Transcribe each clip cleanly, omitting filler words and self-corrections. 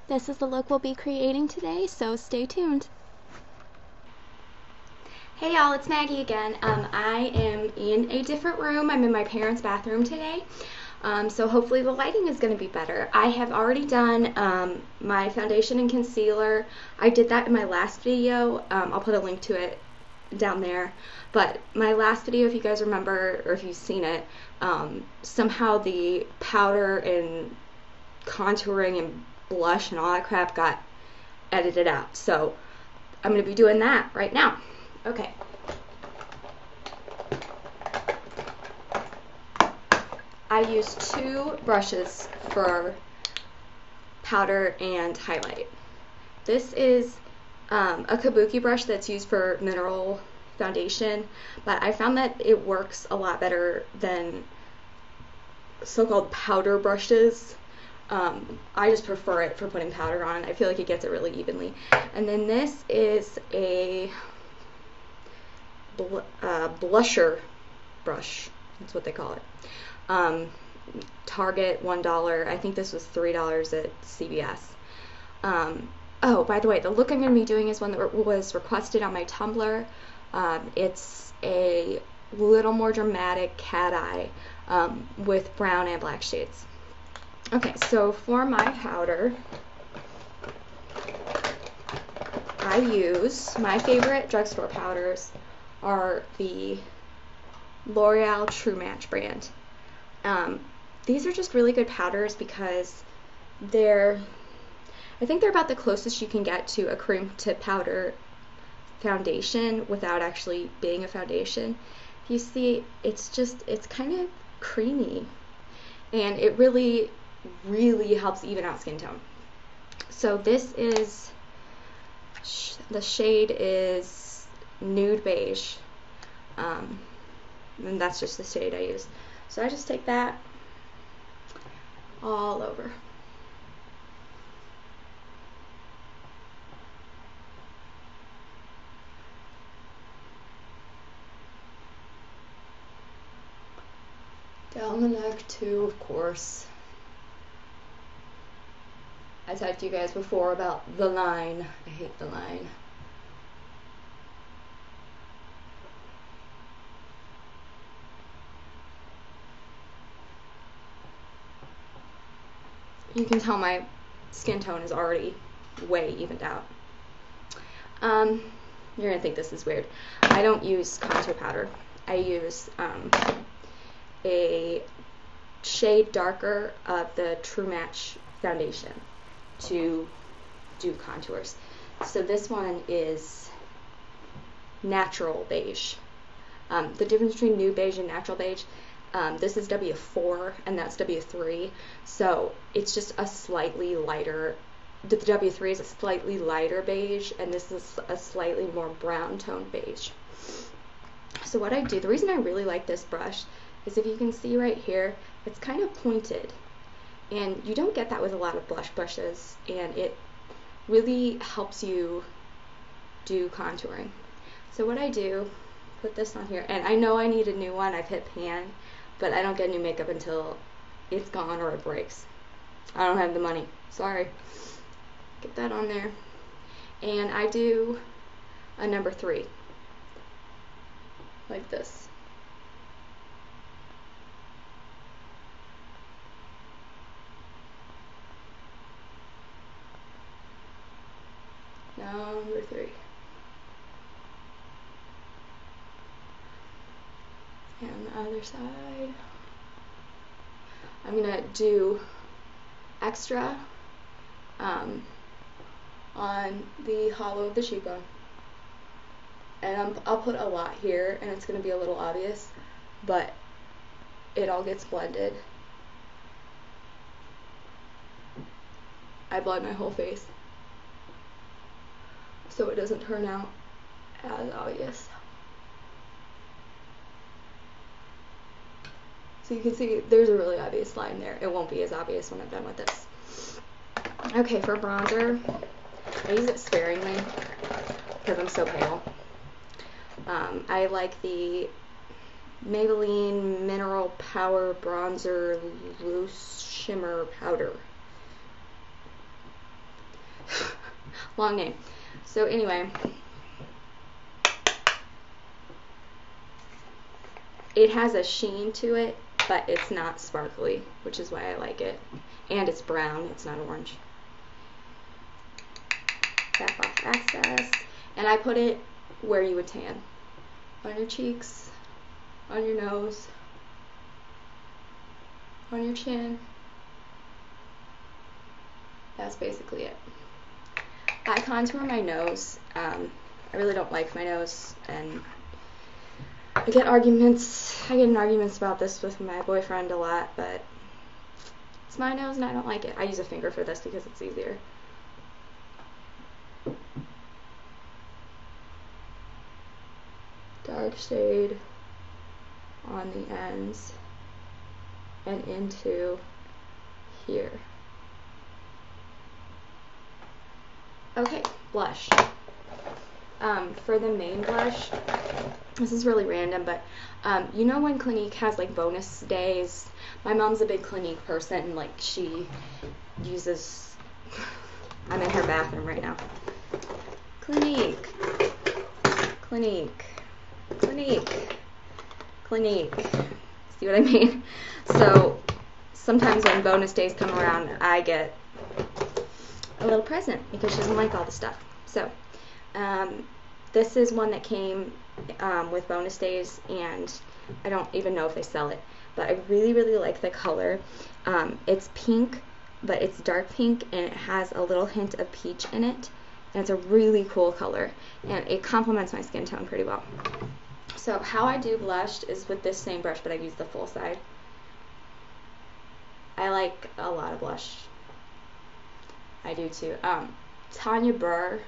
This is the look we'll be creating today, so stay tuned. Hey y'all, it's Maggie again. I am in a different room. I'm in my parents' bathroom today. So hopefully the lighting is going to be better. I have already done my foundation and concealer. I did that in my last video. I'll put a link to it down there. But my last video, if you guys remember, or if you've seen it, somehow the powder and contouring and blush and all that crap got edited out. So I'm going to be doing that right now. Okay. I use two brushes for powder and highlight. This is a kabuki brush that's used for mineral foundation, but I found that it works a lot better than so-called powder brushes. I just prefer it for putting powder on. I feel like it gets it really evenly. And then this is a blusher brush. That's what they call it. Target, $1. I think this was $3 at CVS. Oh, by the way, the look I'm going to be doing is one that was requested on my Tumblr. It's a little more dramatic cat eye with brown and black shades. Okay, so for my powder, I use, my favorite drugstore powders are the L'Oreal True Match brand. These are just really good powders because I think they're about the closest you can get to a cream to powder foundation without actually being a foundation. You see, it's kind of creamy, and it really helps even out skin tone. So this is, the shade is nude beige, and that's just the shade I use. So I just take that all over. Down the neck too, of course. I talked to you guys before about the line. I hate the line. You can tell my skin tone is already way evened out. You're gonna think this is weird. I don't use contour powder. I use a shade darker of the True Match foundation to do contours. So this one is natural beige. The difference between nude beige and natural beige, this is W4 and that's W3, so it's just a slightly lighter, the W3 is a slightly lighter beige and this is a slightly more brown tone beige. So what I do, the reason I really like this brush is if you can see right here, it's kind of pointed, and you don't get that with a lot of blush brushes, and it really helps you do contouring. So what I do, put this on here, and I know I need a new one. I've hit pan, but I don't get new makeup until it's gone or it breaks. I don't have the money, sorry. Get that on there, and I do a number 3 like this. Number 3. And the other side. I'm gonna do extra on the hollow of the cheekbone. And I'll put a lot here, and it's gonna be a little obvious, but it all gets blended. I blend my whole face so it doesn't turn out as obvious. So you can see there's a really obvious line there. It won't be as obvious when I'm done with this. Okay, for bronzer, I use it sparingly because I'm so pale. I like the Maybelline Mineral Power Bronzer Loose Shimmer Powder. long name. So anyway, it has a sheen to it, but it's not sparkly, which is why I like it. And it's brown, it's not orange. Tap off excess. And I put it where you would tan. On your cheeks, on your nose, on your chin. That's basically it. I contour my nose. I really don't like my nose, and I get in arguments about this with my boyfriend a lot, but it's my nose and I don't like it. I use a finger for this because it's easier. Dark shade on the ends and into here. Okay, blush. For the main blush, this is really random, but you know when Clinique has like bonus days? My mom's a big Clinique person, and like she uses, I'm in her bathroom right now. Clinique, Clinique, Clinique, Clinique. See what I mean? So sometimes when bonus days come around, I get a little present because she doesn't like all the stuff. So this is one that came with bonus days, and I don't even know if they sell it, but I really, really like the color. It's pink, but it's dark pink, and it has a little hint of peach in it, and it's a really cool color, and it complements my skin tone pretty well. So how I do blush is with this same brush, but I use the full side. I like a lot of blush. I do too. Tanya Burr,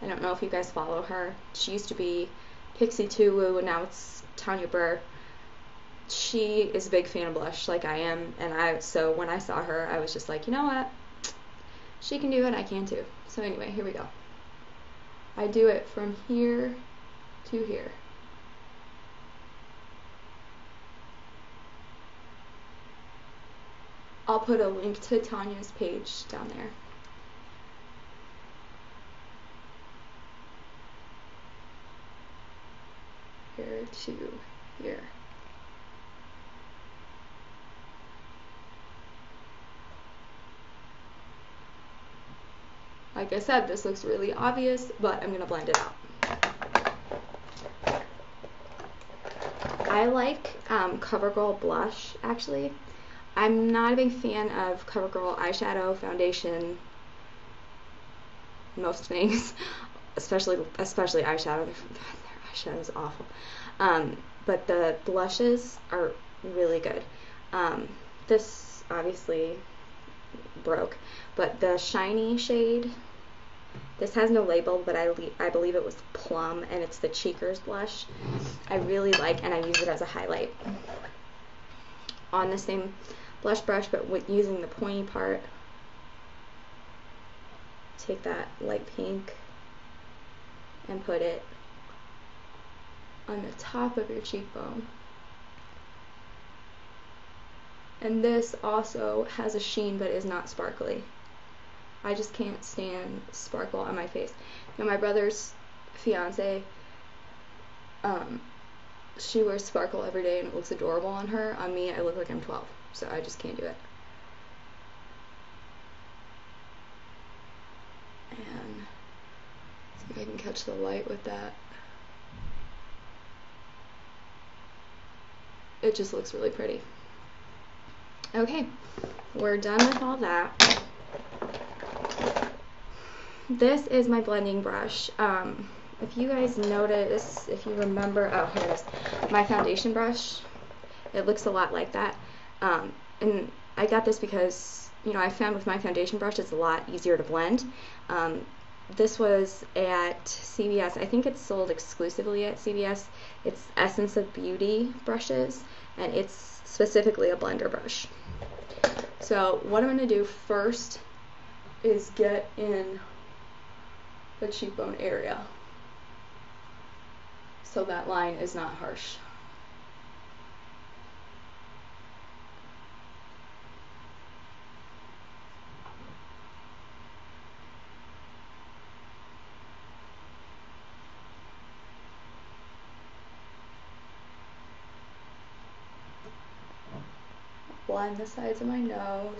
I don't know if you guys follow her. She used to be Pixie Tuwu, and now it's Tanya Burr. She is a big fan of blush, like I am, and so when I saw her, I was just like, you know what? She can do it, I can too. So anyway, here we go. I do it from here to here. I'll put a link to Tanya's page down there. Here to here. Like I said, this looks really obvious, but I'm going to blend it out. I like CoverGirl blush, actually. I'm not a big fan of CoverGirl eyeshadow, foundation, most things, especially eyeshadow. Their eyeshadow is awful. But the blushes are really good. This obviously broke, but the shiny shade, this has no label, but I believe it was Plum, and it's the Cheekers blush. I really like, and I use it as a highlight on the same blush brush, but with using the pointy part. Take that light pink and put it on the top of your cheekbone. And this also has a sheen but is not sparkly. I just can't stand sparkle on my face. You know, my brother's fiance, she wears sparkle every day and it looks adorable on her. On me, I look like I'm 12, so I just can't do it. And see if I can catch the light with that. It just looks really pretty. Okay, we're done with all that. This is my blending brush. If you guys notice, if you remember, oh, here it is, my foundation brush, it looks a lot like that. And I got this because, you know, I found with my foundation brush it's a lot easier to blend. This was at CVS. I think it's sold exclusively at CVS. It's Essence of Beauty brushes, and it's specifically a blender brush. So what I'm going to do first is get in the cheekbone area so that line is not harsh. line the sides of my nose.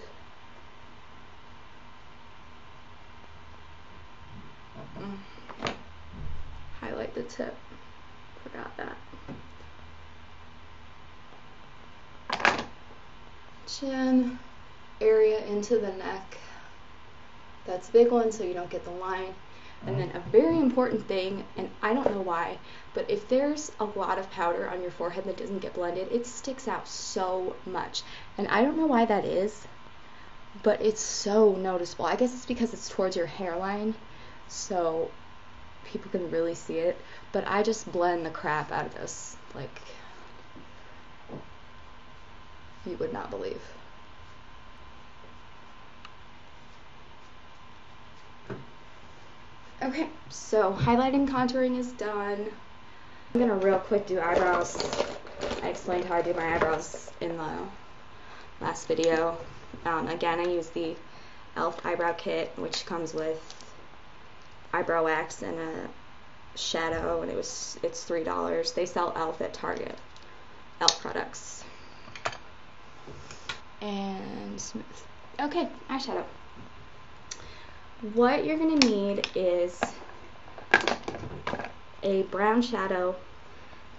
Highlight the tip. Forgot that. Chin area into the neck. That's a big one, so you don't get the line. And then a very important thing, and I don't know why, but if there's a lot of powder on your forehead that doesn't get blended, it sticks out so much. And I don't know why that is, but it's so noticeable. I guess it's because it's towards your hairline, so people can really see it. But I just blend the crap out of this, like you would not believe. Okay, so highlighting, contouring is done. I'm gonna real quick do eyebrows. I explained how I do my eyebrows in the last video. Again, I use the e.l.f. eyebrow kit, which comes with eyebrow wax and a shadow, and it's $3. They sell e.l.f. at Target. e.l.f. products. And smooth. Okay, eyeshadow. What you're going to need is a brown shadow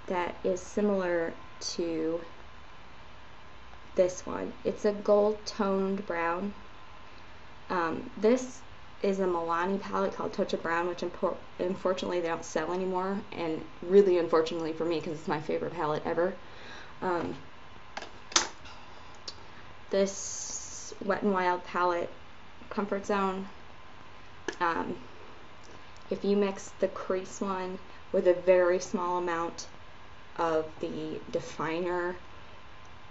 that is similar to this one. It's a gold toned brown. This is a Milani palette called Touch of Brown, which unfortunately they don't sell anymore, and really unfortunately for me because it's my favorite palette ever. This Wet n Wild palette, Comfort Zone. If you mix the crease one with a very small amount of the definer,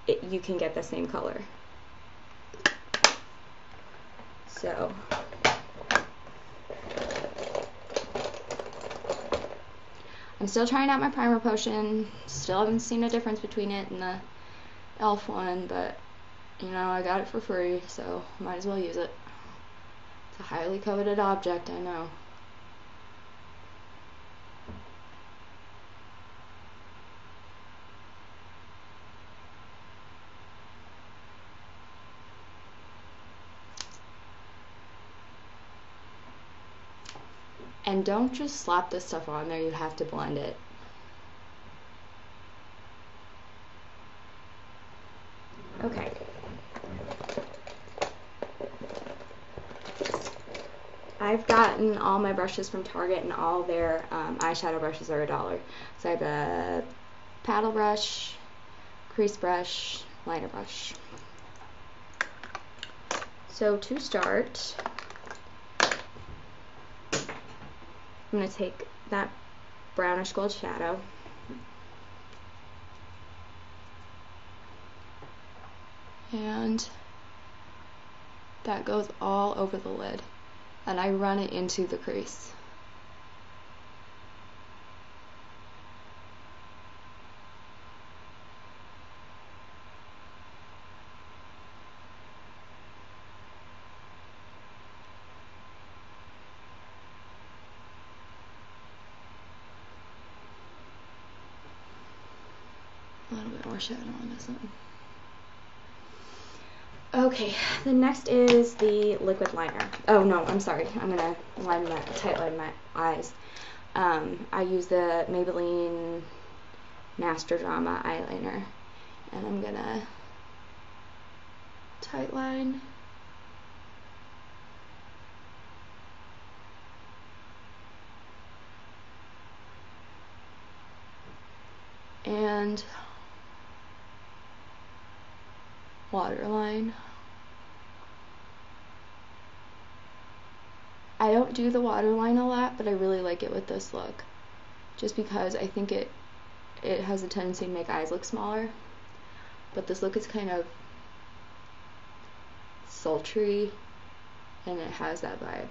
you can get the same color. So I'm still trying out my primer potion. Still haven't seen a difference between it and the e.l.f. one, but you know, I got it for free, so might as well use it. It's a highly coveted object, I know. And don't just slap this stuff on there, you have to blend it. Okay. I've gotten all my brushes from Target, and all their eyeshadow brushes are $1. So I have a paddle brush, crease brush, liner brush. So to start, I'm going to take that brownish gold shadow and that goes all over the lid, and I run it into the crease. A little bit more shadow on this one. Okay, the next is the liquid liner. Oh no, I'm sorry. I'm gonna tight line my eyes. I use the Maybelline Master Drama eyeliner, and I'm gonna tight line. And waterline. I don't do the waterline a lot, but I really like it with this look, just because I think it has a tendency to make eyes look smaller, but this look is kind of sultry and it has that vibe.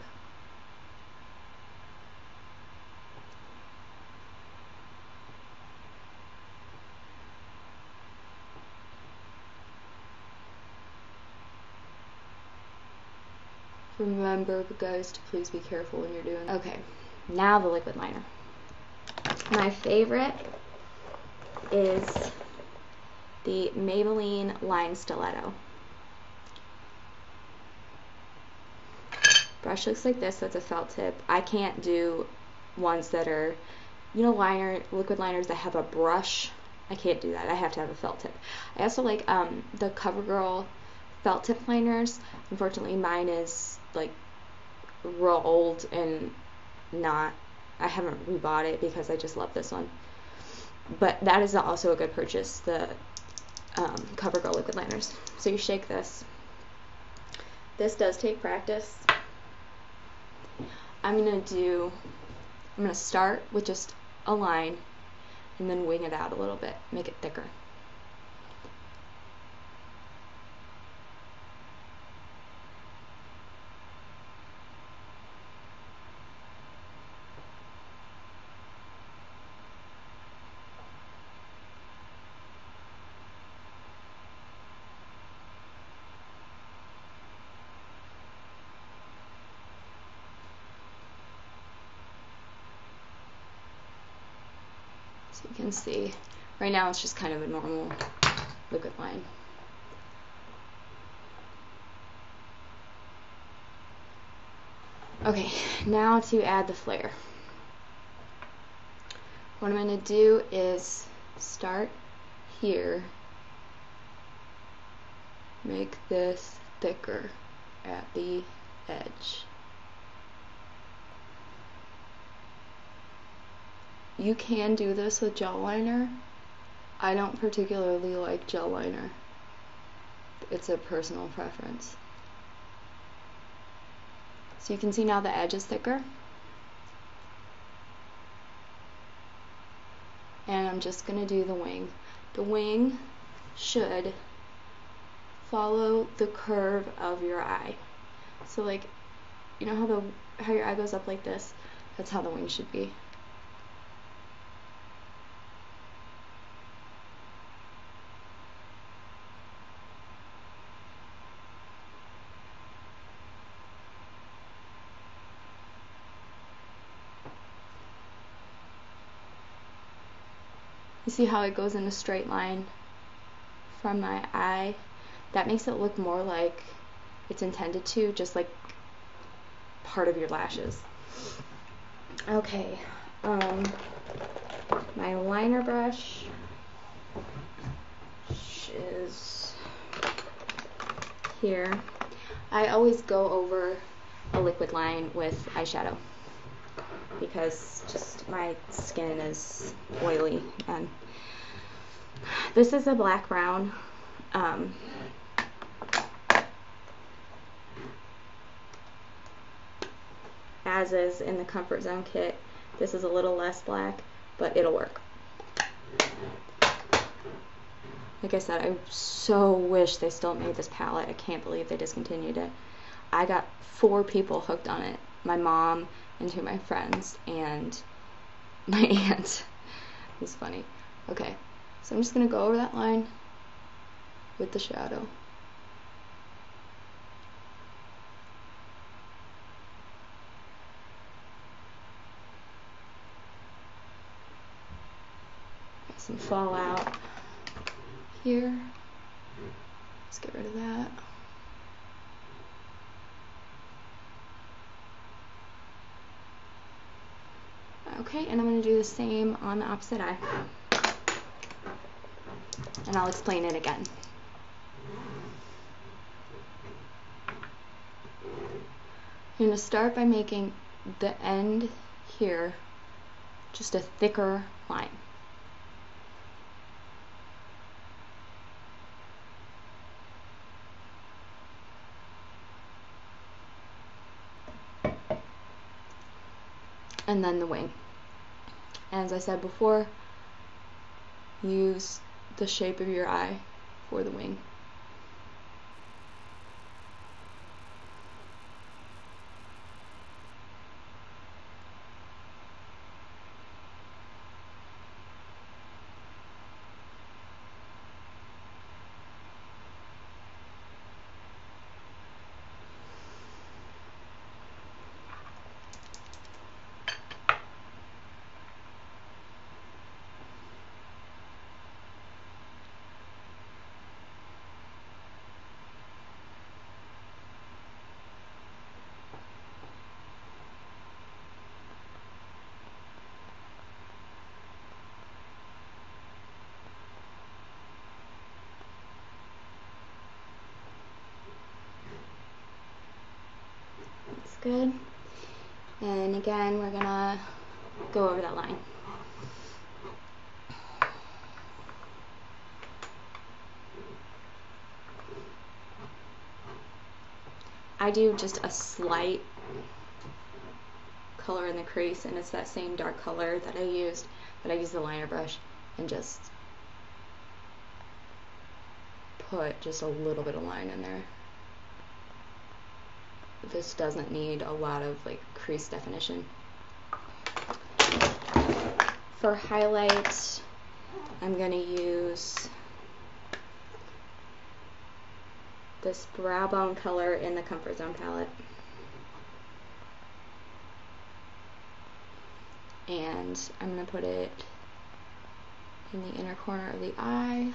Remember, guys, to please be careful when you're doing. Okay, now the liquid liner. My favorite is the Maybelline Line Stiletto. brush looks like this. That's a felt tip. I can't do ones that are, liquid liners that have a brush. I can't do that. I have to have a felt tip. I also like the CoverGirl felt tip liners. Unfortunately, mine is like real old and not. I haven't rebought it because I just love this one. But that is also a good purchase, the CoverGirl liquid liners. So you shake this. This does take practice. I'm gonna start with just a line and then wing it out a little bit, make it thicker. So you can see, right now it's just kind of a normal liquid line. Okay, now to add the flare. What I'm going to do is start here, make this thicker at the edge. You can do this with gel liner. I don't particularly like gel liner. It's a personal preference. So you can see now the edge is thicker. And I'm just going to do the wing. The wing should follow the curve of your eye. So like, you know how your eye goes up like this? That's how the wing should be. You see how it goes in a straight line from my eye? That makes it look more like it's intended to, just like part of your lashes. Okay, my liner brush is here. I always go over a liquid line with eyeshadow because just my skin is oily, and this is a black brown. As is in the Comfort Zone kit. This is a little less black, but it'll work. Like I said, I so wish they still made this palette. I can't believe they discontinued it. I got 4 people hooked on it. My mom and 2 of my friends and my aunt. It was funny. Okay, so I'm just going to go over that line with the shadow. Some fallout here. Let's get rid of that. Okay, and I'm going to do the same on the opposite eye. And I'll explain it again. I'm going to start by making the end here just a thicker line. And then the wing. As I said before, use the shape of your eye for the wing. good. And again, we're gonna go over that line. I do just a slight color in the crease, and it's that same dark color that I used, but I use the liner brush and just put just a little bit of line in there. This doesn't need a lot of like crease definition. For highlight, I'm going to use this brow bone color in the Comfort Zone palette. And I'm going to put it in the inner corner of the eye.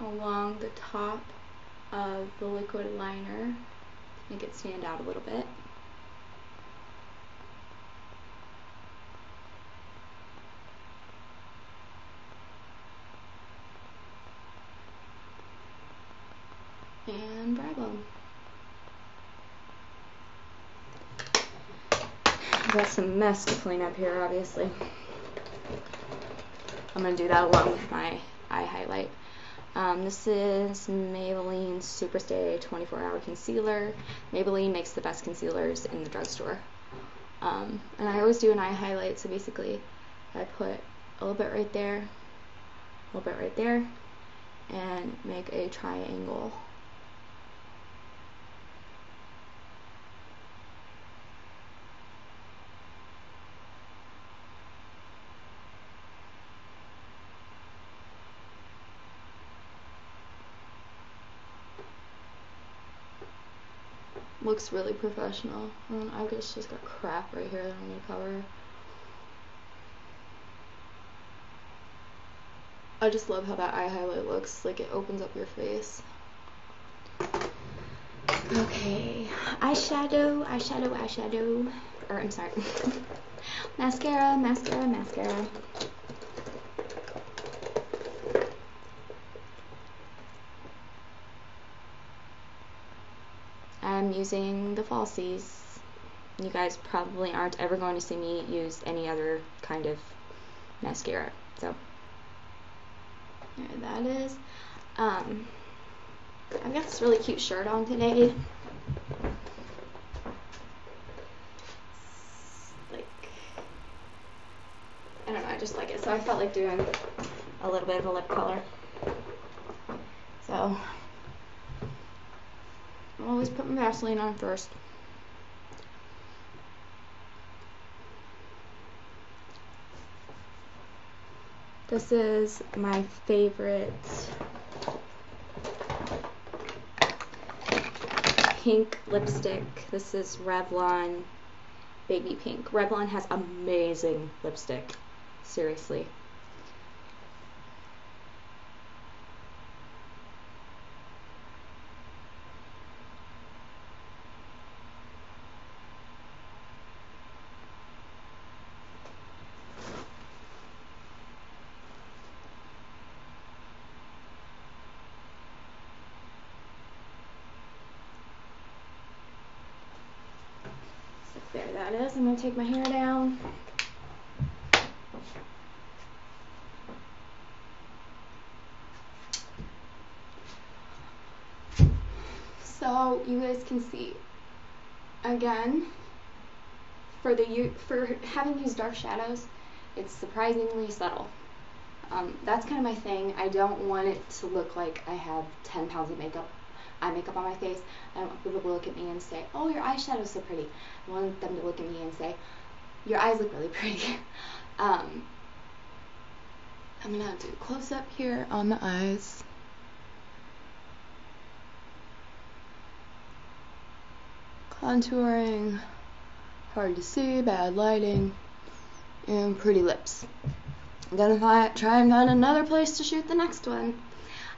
Along the top of the liquid liner to make it stand out a little bit. And brow bone. Got some mess to clean up here, obviously. I'm going to do that along with my eye highlight. This is Maybelline Superstay 24-Hour Concealer. Maybelline makes the best concealers in the drugstore. And I always do an eye highlight, so basically I put a little bit right there, a little bit right there, and make a triangle. Looks really professional. I just got crap right here that I'm going to cover. I just love how that eye highlight looks. Like it opens up your face. Okay. Eyeshadow. Or I'm sorry. Mascara. I'm using the Falsies. You guys probably aren't ever going to see me use any other kind of mascara. So there that is. I've got this really cute shirt on today. Like, I don't know, I just like it. So I felt like doing a little bit of a lip color. So I always put my Vaseline on first. This is my favorite pink lipstick. This is Revlon Baby Pink. Revlon has amazing lipstick. Seriously. There that is. I'm going to take my hair down. So you guys can see, again, for having used dark shadows, it's surprisingly subtle. That's kind of my thing. I don't want it to look like I have 10 pounds of eye makeup on my face. I don't want people to look at me and say, oh, your eyeshadow's so pretty. I want them to look at me and say, your eyes look really pretty. I'm going to do a close-up here on the eyes. Contouring, hard to see, bad lighting, and pretty lips. I'm going to try and find another place to shoot the next one.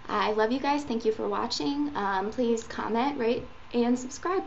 I love you guys. Thank you for watching. Please comment, rate, and subscribe.